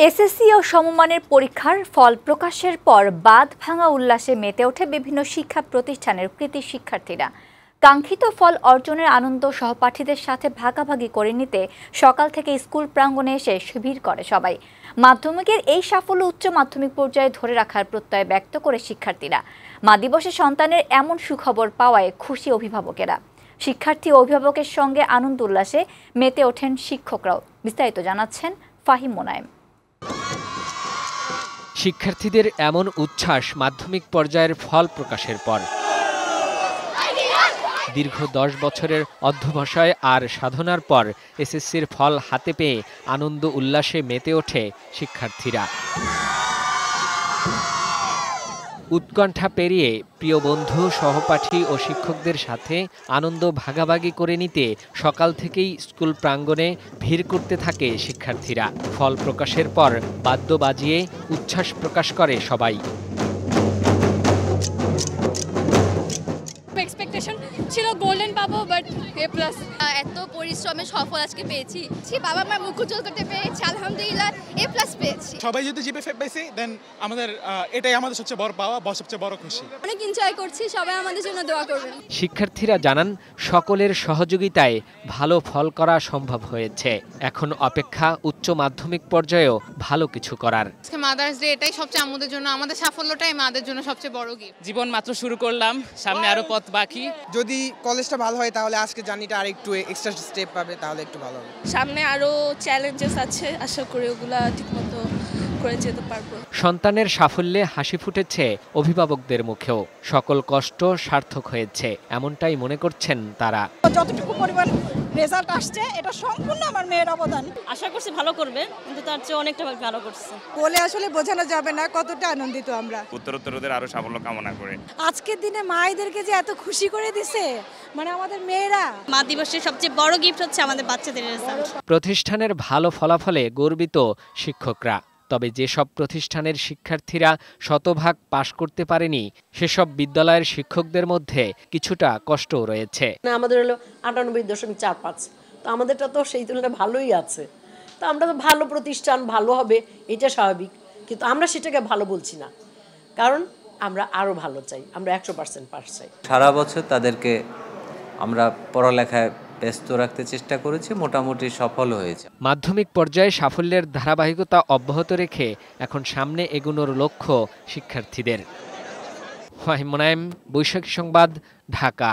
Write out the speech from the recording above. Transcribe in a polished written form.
SSC ও সমমানের পরীক্ষার ফল প্রকাশের পর বাঁধ ভাঙা উল্লাসে মেতে ওঠে বিভিন্ন শিক্ষা প্রতিষ্ঠানের কৃতি শিক্ষার্থীরা। কাঙ্ক্ষিত ফল অর্জনের আনন্দ সহপাঠীদের সাথে ভাগাভাগি করে নিতে সকাল থেকে স্কুল প্রাঙ্গণে এসে শিবির করে সবাই। মাধ্যমিকের এই সাফল্য উচ্চ মাধ্যমিক পর্যায়ে ধরে রাখার প্রত্যয় ব্যক্ত করে শিক্ষার্থীরা। মা দিবসে সন্তানের এমন সুখবর পাওয়ায় খুশি অভিভাবকেরা। শিক্ষার্থী ও অভিভাবকের সঙ্গে আনন্দ উল্লাসে মেতে ওঠেন শিক্ষকরাও। বিস্তারিত জানাচ্ছেন ফাহিম মোনায়েম। শিক্ষার্থীদের এমন উচ্ছ্বাস মাধ্যমিক পর্যায়ের ফল প্রকাশের পর। দীর্ঘ 10 বছরের অধ্যবসায় আর সাধনার পর এসএসসির ফল হাতে পেয়ে আনন্দ উল্লাসে মেতে ওঠে শিক্ষার্থীরা। উৎকণ্ঠা পেরিয়ে প্রিয় বন্ধু, সহপাঠী ও শিক্ষকদের সাথে আনন্দ ভাগাভাগি করে নিতে সকাল থেকেই স্কুল প্রাঙ্গণে ভিড় করতে থাকে শিক্ষার্থীরা। ফল প্রকাশের পর বাদ্য বাজিয়ে উচ্ছ্বাস প্রকাশ করে সবাই। এক্সপেকটেশন ছিল গোল্ডেন পাবো, বাট এ প্লাস। এত পরিশ্রমের সফল আজকে পেয়েছি। বাবা মার মুখ উজ্জ্বল করতে পেরেছি, আলহামদুলিল্লাহ এ প্লাস পেয়েছি। সবাই যদি জিপে পেয়েছি দেন এটাই আমাদের সবচেয়ে বড় পাওয়া, সবচেয়ে বড় খুশি। অনেক এনজয় করছি, সবাই আমাদের জন্য দোয়া করবেন। শিক্ষার্থীরা জানান সকলের সহযোগিতায় ভালো ফল করা সম্ভব হয়েছে। এখন অপেক্ষা উচ্চ মাধ্যমিক পর্যায়েও ভালো কিছু করার। মাদার্স ডে এটাই সবচেয়ে আমাদের জন্য, আমাদের সাফল্যটাই মাদের জন্য সবচেয়ে বড় গিফট। জীবন মাত্র শুরু করলাম, সামনে আরো পথ বাকি। যদি কলেজটা ভালো হয় তাহলে আজকে জার্নিটা আর একটু এক্সট্রা স্টেপ পাবে, তাহলে একটু ভালো হবে। সামনে আরো চ্যালেঞ্জেস আছে, আশা করি ওগুলা ঠিকমতো করে যেতে পারবো। সন্তানের সাফল্যে হাসি ফুটেছে অভিভাবকদের মুখেও। সকল কষ্ট সার্থক হয়েছে এমনটাই মনে করছেন তারা। যতটুকু পরিমাণ রেজাল্ট আসছে এটা সম্পূর্ণ আমার মেয়ের অবদান। আশা করছি ভালো করবে, কিন্তু তার চেয়ে অনেকটা ভালো করছে। বলে আসলে বোঝানো যাবে না কতটা আনন্দিত আমরা। উত্তরোত্তরদের আরো সাফল্য কামনা করে আজকের দিনে মায়েদেরকে যে এত খুশি করে দিছে, মানে আমাদের মেয়েরা। মা দিবসের সবচেয়ে বড় গিফট হচ্ছে আমাদের বাচ্চাদের রেজাল্ট। প্রতিষ্ঠানের ভালো ফলাফলে গর্বিত শিক্ষকরা। তবে যেসব প্রতিষ্ঠানের শিক্ষার্থীরা শতভাগ পাশ করতে পারেনি, সেসব বিদ্যালয়ের শিক্ষকদের মধ্যে কিছুটা কষ্টও রয়েছে। আমাদের হলো 98.45, তো আমাদেরটা তো সেই তুলনায় ভালোই আছে। তো আমরা তো ভালো প্রতিষ্ঠান, ভালো হবে এটা স্বাভাবিক, কিন্তু আমরা সেটাকে ভালো বলছি না, কারণ আমরা আরো ভালো চাই, আমরা 100% পাস চাই। সারা বছর তাদেরকে আমরা পড়ালেখায় ব্যস্ত রাখতে চেষ্টা করেছি, মোটামুটি সফল হয়েছে। মাধ্যমিক পর্যায়ে সাফল্যের ধারাবাহিকতা অব্যাহত রেখে এখন সামনে এগোনোর লক্ষ্য শিক্ষার্থীদের। ফাহিম মোনায়েম, বৈশাখী সংবাদ, ঢাকা।